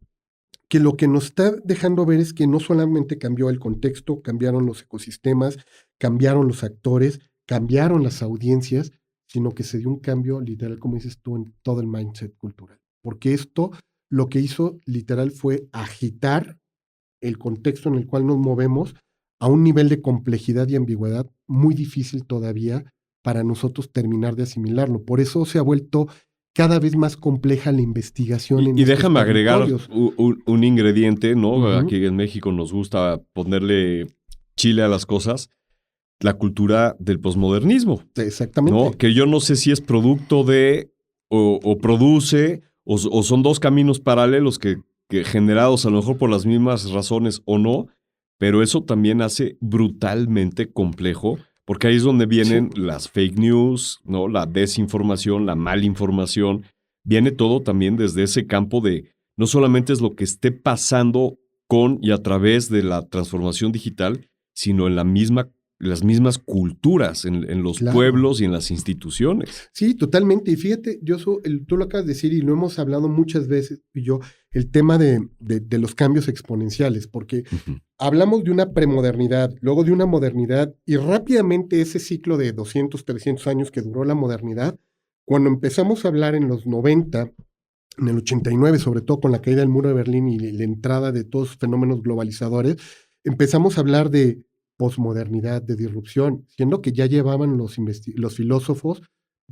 que lo que nos está dejando ver es que no solamente cambió el contexto, cambiaron los ecosistemas, cambiaron los actores, cambiaron las audiencias, sino que se dio un cambio literal, como dices tú, en todo el mindset cultural. Porque esto lo que hizo literal fue agitar el contexto en el cual nos movemos a un nivel de complejidad y ambigüedad muy difícil todavía para nosotros terminar de asimilarlo. Por eso se ha vuelto cada vez más compleja la investigación. Y déjame agregar un ingrediente, ¿no? Aquí en México nos gusta ponerle chile a las cosas. La cultura del posmodernismo. Exactamente. ¿No? Que yo no sé si es producto de o produce o son dos caminos paralelos que generados a lo mejor por las mismas razones o no, pero eso también hace brutalmente complejo, porque ahí es donde vienen las fake news, ¿no? La desinformación, la malinformación. Viene todo también desde ese campo de no solamente es lo que esté pasando con y a través de la transformación digital, sino en las mismas culturas, en los pueblos y en las instituciones. Sí, totalmente. Y fíjate, tú lo acabas de decir y lo hemos hablado muchas veces, y yo, el tema de los cambios exponenciales, porque hablamos de una premodernidad, luego de una modernidad, y rápidamente ese ciclo de 200, 300 años que duró la modernidad, Cuando empezamos a hablar en los 90, en el 89, sobre todo con la caída del muro de Berlín y la entrada de todos los fenómenos globalizadores, empezamos a hablar de posmodernidad, de disrupción, siendo que ya llevaban los filósofos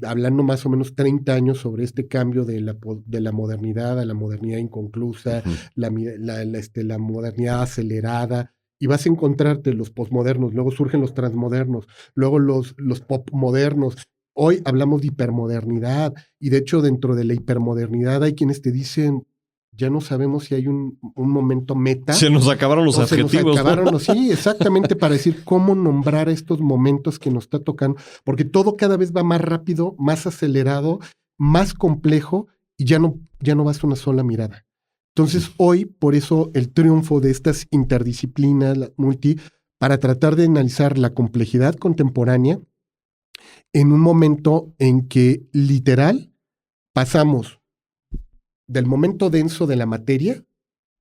hablando más o menos 30 años sobre este cambio de la modernidad a la modernidad inconclusa, la modernidad acelerada, y vas a encontrarte los posmodernos, luego surgen los transmodernos, luego los popmodernos. Hoy hablamos de hipermodernidad, y de hecho dentro de la hipermodernidad hay quienes te dicen, ya no sabemos si hay un momento meta. Se nos acabaron los adjetivos. Se nos acabaron, ¿no? Sí, exactamente, para decir cómo nombrar estos momentos que nos está tocando, porque todo cada vez va más rápido, más acelerado, más complejo, y ya no basta una sola mirada. Entonces hoy, por eso el triunfo de estas interdisciplinas, para tratar de analizar la complejidad contemporánea en un momento en que literal pasamos del momento denso de la materia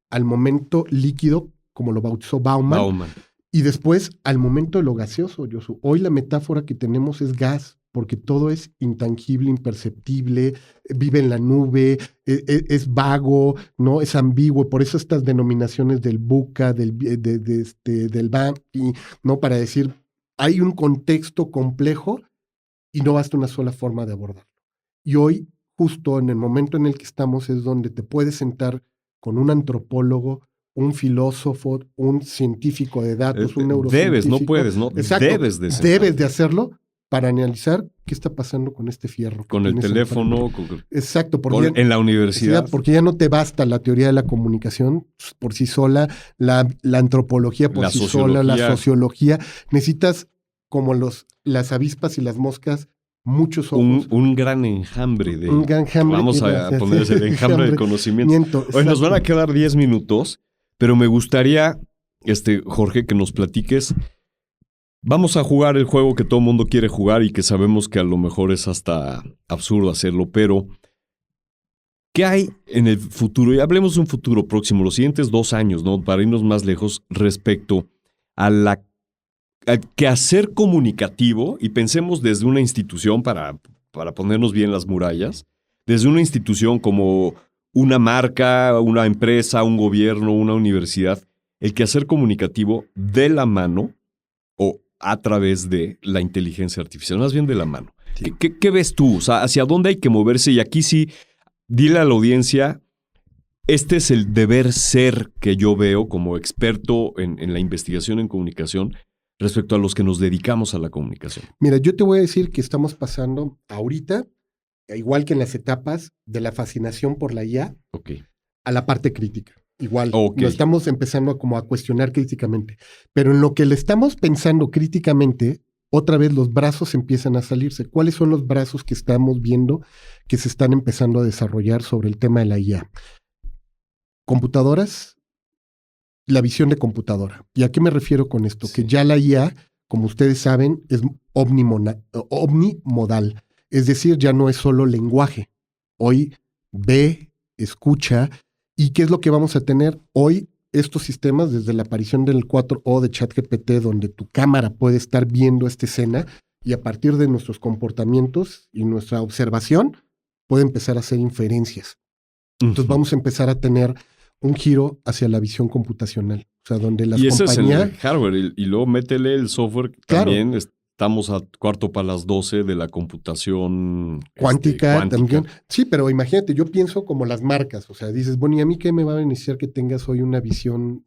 al momento líquido, como lo bautizó Bauman. Y después al momento de lo gaseoso, Josu. Hoy la metáfora que tenemos es gas, porque todo es intangible, imperceptible, vive en la nube, es vago, ¿no? Es ambiguo. Por eso estas denominaciones del VUCA, del Banqui, ¿no? Para decir, hay un contexto complejo y no basta una sola forma de abordarlo. Y hoy, justo en el momento en el que estamos, es donde te puedes sentar con un antropólogo, un filósofo, un científico de datos, un neurocientífico. Debes, no puedes, ¿no? Exacto, debes de hacerlo para analizar qué está pasando con este fierro. Con el teléfono. Exacto. En la universidad. Porque ya no te basta la teoría de la comunicación por sí sola, la antropología por sí sola, la sociología. Necesitas, como las avispas y las moscas, muchos ojos. Un gran enjambre de... Un gran enjambre. Vamos a poner ese enjambre del conocimiento. Hoy nos van a quedar 10 minutos, pero me gustaría, Jorge, que nos platiques. Vamos a jugar el juego que todo el mundo quiere jugar y que sabemos que a lo mejor es hasta absurdo hacerlo, pero ¿qué hay en el futuro? Y hablemos de un futuro próximo, los siguientes 2 años, ¿no? Para irnos más lejos respecto al quehacer comunicativo, y pensemos desde una institución para ponernos bien las murallas, desde una institución como una marca, una empresa, un gobierno, una universidad, el quehacer comunicativo de la mano o a través de la inteligencia artificial, más bien de la mano. Sí. ¿Qué ves tú? O sea, ¿hacia dónde hay que moverse? Y aquí sí, dile a la audiencia, este es el deber ser que yo veo como experto en la investigación en comunicación respecto a los que nos dedicamos a la comunicación. Mira, yo te voy a decir que estamos pasando ahorita, igual que en las etapas de la fascinación por la IA, a la parte crítica. Igual, lo estamos empezando a cuestionar críticamente. Pero en lo que le estamos pensando críticamente, otra vez los brazos empiezan a salirse. ¿Cuáles son los brazos que estamos viendo que se están empezando a desarrollar sobre el tema de la IA? Computadoras, la visión de computadora. ¿Y a qué me refiero con esto? Sí. Que ya la IA, como ustedes saben, es omnimodal. Es decir, ya no es solo lenguaje. Hoy ve, escucha. ¿Y qué es lo que vamos a tener? Hoy estos sistemas, desde la aparición del 4O de ChatGPT, donde tu cámara puede estar viendo esta escena y a partir de nuestros comportamientos y nuestra observación, puede empezar a hacer inferencias. Entonces vamos a empezar a tener un giro hacia la visión computacional. O sea, donde las compañías... Y ese es el hardware. Y luego métele el software. Claro. También estamos a 12:15 de la computación cuántica. También. Sí, pero imagínate, yo pienso como las marcas. O sea, dices, bueno, ¿y a mí qué me va a beneficiar que tengas hoy una visión,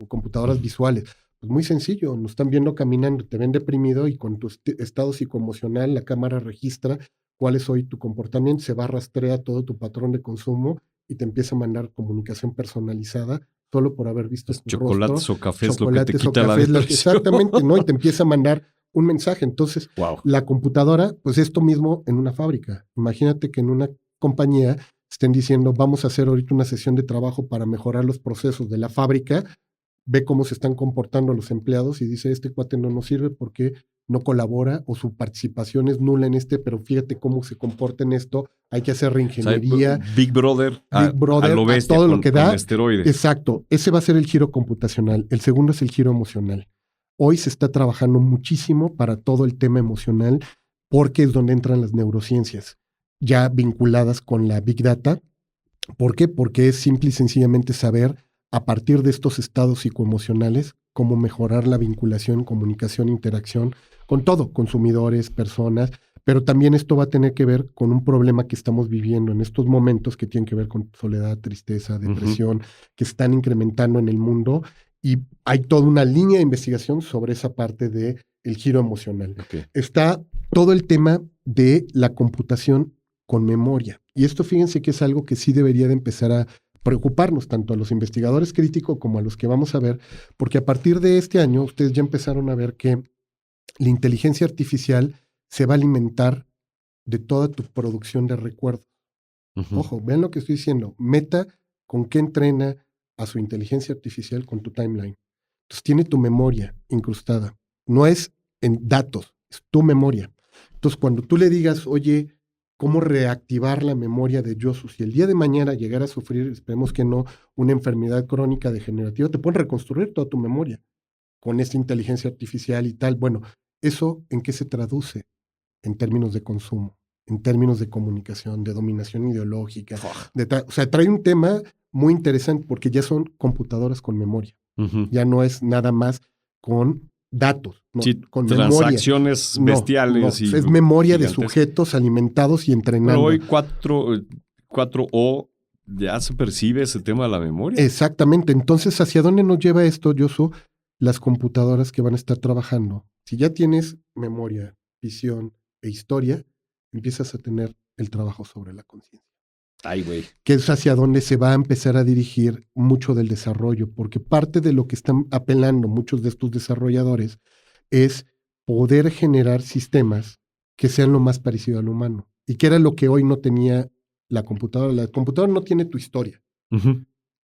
computadoras visuales? Pues muy sencillo. Nos están viendo caminando, te ven deprimido y con tu estado psicoemocional la cámara registra cuál es hoy tu comportamiento, se va a rastrear todo tu patrón de consumo y te empieza a mandar comunicación personalizada solo por haber visto tu chocolates rostro, o cafés, lo que te quita la depresión. Exactamente, ¿no? Y te empieza a mandar un mensaje. Entonces, la computadora, pues esto mismo en una fábrica. Imagínate que en una compañía estén diciendo, vamos a hacer ahorita una sesión de trabajo para mejorar los procesos de la fábrica, ve cómo se están comportando los empleados y dice, este cuate no nos sirve porque no colabora o su participación es nula en pero fíjate cómo se comporta en esto, hay que hacer reingeniería. O sea, Big Brother a lo bestia, a todo lo que da. Esteroides. Exacto, ese va a ser el giro computacional. El segundo es el giro emocional. Hoy se está trabajando muchísimo para todo el tema emocional porque es donde entran las neurociencias. ya vinculadas con la Big Data. ¿Por qué? Porque es simple y sencillamente saber, a partir de estos estados psicoemocionales, cómo mejorar la vinculación, comunicación, interacción con todo, consumidores, personas, pero también esto va a tener que ver con un problema que estamos viviendo en estos momentos que tienen que ver con soledad, tristeza, depresión, que están incrementando en el mundo, y hay toda una línea de investigación sobre esa parte de el giro emocional. Okay. Está todo el tema de la computación con memoria. Y esto fíjense que es algo que sí debería de empezar a preocuparnos tanto a los investigadores críticos como a los que vamos a ver, porque a partir de este año ustedes ya empezaron a ver que la inteligencia artificial se va a alimentar de toda tu producción de recuerdos. Ojo, vean lo que estoy diciendo. Meta, ¿con qué entrena a su inteligencia artificial? Con tu timeline. Entonces tiene tu memoria incrustada. No es en datos, es tu memoria. Entonces cuando tú le digas, oye, ¿cómo reactivar la memoria de Yosu? Si el día de mañana llegara a sufrir, esperemos que no, una enfermedad crónica degenerativa, te pueden reconstruir toda tu memoria con esta inteligencia artificial y tal. Bueno, ¿eso en qué se traduce? En términos de consumo, en términos de comunicación, de dominación ideológica. O sea, trae un tema muy interesante porque ya son computadoras con memoria. Ya no es nada más con datos, no, sí, con transacciones memoria. bestiales. No, es memoria de sujetos alimentados y entrenando. Pero hoy 4O ya se percibe ese tema de la memoria. Exactamente. Entonces, ¿hacia dónde nos lleva esto, Yosu? Las computadoras que van a estar trabajando. Si ya tienes memoria, visión e historia, empiezas a tener el trabajo sobre la conciencia. Ay, güey. Que es hacia donde se va a empezar a dirigir mucho del desarrollo, porque parte de lo que están apelando muchos de estos desarrolladores es poder generar sistemas que sean lo más parecido al humano. Y que era lo que hoy no tenía la computadora. La computadora no tiene tu historia.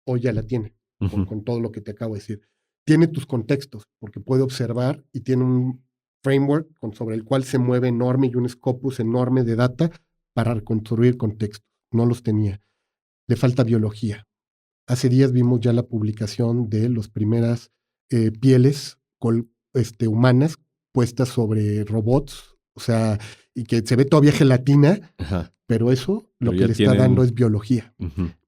Hoy ya la tiene, con todo lo que te acabo de decir. Tiene tus contextos, porque puede observar y tiene un framework sobre el cual se mueve enorme y un scopus enorme de data para reconstruir contextos. No los tenía. Le falta biología. Hace días vimos ya la publicación de las primeras pieles humanas puestas sobre robots, o sea, y que se ve todavía gelatina, pero eso lo que le está dando es biología.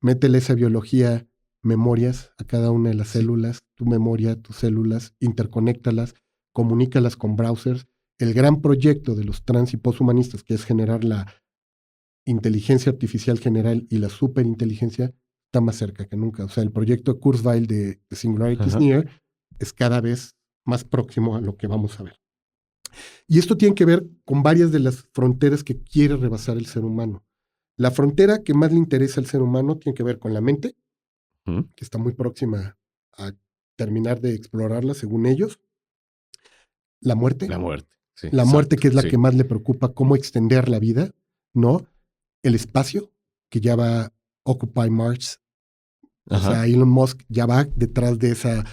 Métele esa biología, memorias a cada una de las células, tu memoria, tus células, interconéctalas, comunícalas con browsers. El gran proyecto de los trans y posthumanistas, que es generar la inteligencia artificial general y la superinteligencia, está más cerca que nunca. O sea, el proyecto Kurzweil de Singularity is Near es cada vez más próximo a lo que vamos a ver. Y esto tiene que ver con varias de las fronteras que quiere rebasar el ser humano. La frontera que más le interesa al ser humano tiene que ver con la mente, que está muy próxima a terminar de explorarla según ellos. La muerte. La muerte. Sí, la muerte, que es la que más le preocupa, cómo extender la vida, ¿no? El espacio, que ya va Occupy Mars. O sea, Elon Musk ya va detrás de esa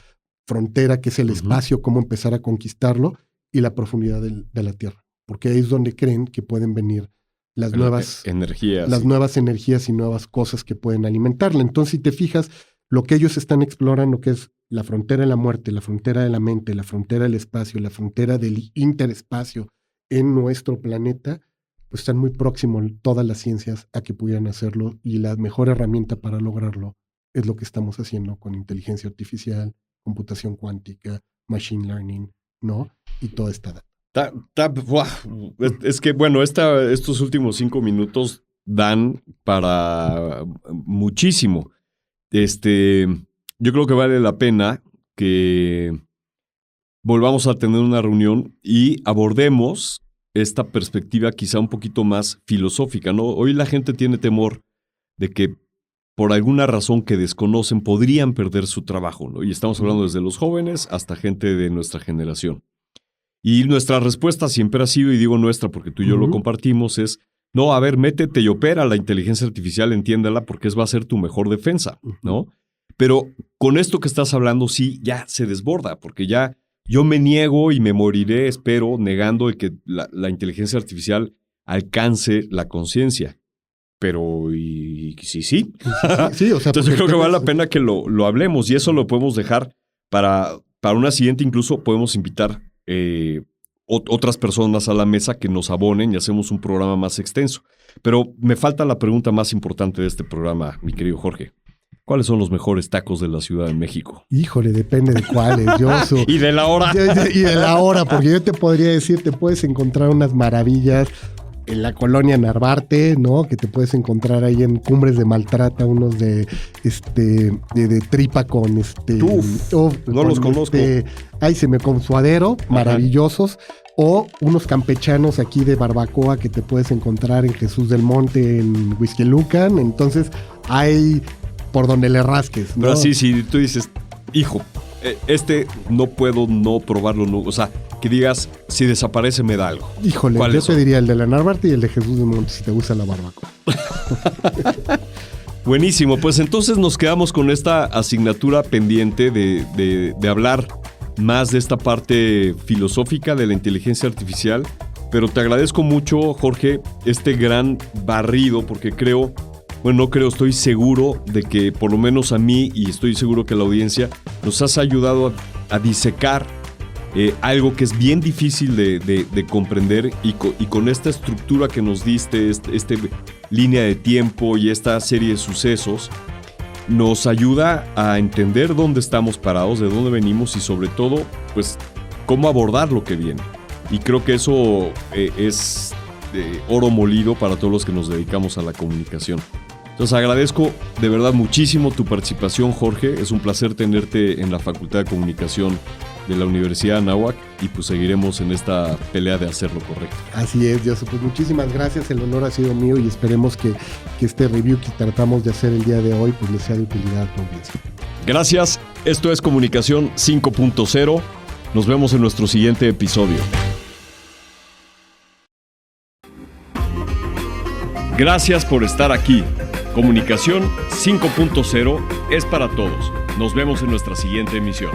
frontera que es el espacio, cómo empezar a conquistarlo, y la profundidad de la Tierra. Porque ahí es donde creen que pueden venir las nuevas energías. Las nuevas energías y nuevas cosas que pueden alimentarla. Entonces, si te fijas, lo que ellos están explorando, que es la frontera de la muerte, la frontera de la mente, la frontera del espacio, la frontera del interespacio en nuestro planeta, pues están muy próximos todas las ciencias a que pudieran hacerlo, y la mejor herramienta para lograrlo es lo que estamos haciendo con inteligencia artificial, computación cuántica, machine learning, ¿no? Y toda esta data. Es que, bueno, estos últimos 5 minutos dan para muchísimo. Yo creo que vale la pena que volvamos a tener una reunión y abordemos esta perspectiva quizá un poquito más filosófica, ¿no? Hoy la gente tiene temor de que por alguna razón que desconocen podrían perder su trabajo, ¿no? Y estamos hablando desde los jóvenes hasta gente de nuestra generación. Y nuestra respuesta siempre ha sido, y digo nuestra porque tú y yo lo compartimos, es, no, a ver, métete y opera la inteligencia artificial, entiéndala, porque va a ser tu mejor defensa, ¿no? Pero con esto que estás hablando, sí, ya se desborda, porque ya yo me niego y me moriré, espero, negando el que la inteligencia artificial alcance la conciencia. Pero, ¿y sí? Sí, o sea, entonces yo creo que vale la pena que lo hablemos, y eso lo podemos dejar para una siguiente. Incluso podemos invitar otras personas a la mesa que nos abonen y hacemos un programa más extenso. Pero me falta la pregunta más importante de este programa, mi querido Jorge. ¿Cuáles son los mejores tacos de la Ciudad de México? Híjole, depende de cuáles, Josu. Y de la hora. Y de la hora, porque yo te podría decir, te puedes encontrar unas maravillas en la colonia Narvarte, ¿no? Que te puedes encontrar ahí en Cumbres de Maltrata, unos de tripa con no los conozco. Con suadero, maravillosos. O unos campechanos aquí de barbacoa que te puedes encontrar en Jesús del Monte, en Huixquilucan. Entonces, hay por donde le rasques, ¿no? Pero así, si tú dices, hijo, no puedo no probarlo, no, o sea, que digas, si desaparece me da algo. Híjole, yo te diría el de la Narvarte y el de Jesús del Monte, si te gusta la barbacoa. Buenísimo, pues entonces nos quedamos con esta asignatura pendiente de hablar más de esta parte filosófica de la inteligencia artificial, pero te agradezco mucho, Jorge, este gran barrido, porque estoy seguro de que por lo menos a mí, y estoy seguro que a la audiencia, nos has ayudado a disecar algo que es bien difícil de comprender, y con esta estructura que nos diste, esta línea de tiempo y esta serie de sucesos, nos ayuda a entender dónde estamos parados, de dónde venimos y sobre todo, pues, cómo abordar lo que viene. Y creo que eso es oro molido para todos los que nos dedicamos a la comunicación. Entonces agradezco de verdad muchísimo tu participación, Jorge. Es un placer tenerte en la Facultad de Comunicación de la Universidad de Anáhuac y pues seguiremos en esta pelea de hacer lo correcto. Así es, Dios. Pues muchísimas gracias, el honor ha sido mío y esperemos que este review que tratamos de hacer el día de hoy pues les sea de utilidad a tu audiencia. Gracias, esto es Comunicación 5.0. Nos vemos en nuestro siguiente episodio. Gracias por estar aquí. Comunicación 5.0 es para todos. Nos vemos en nuestra siguiente emisión.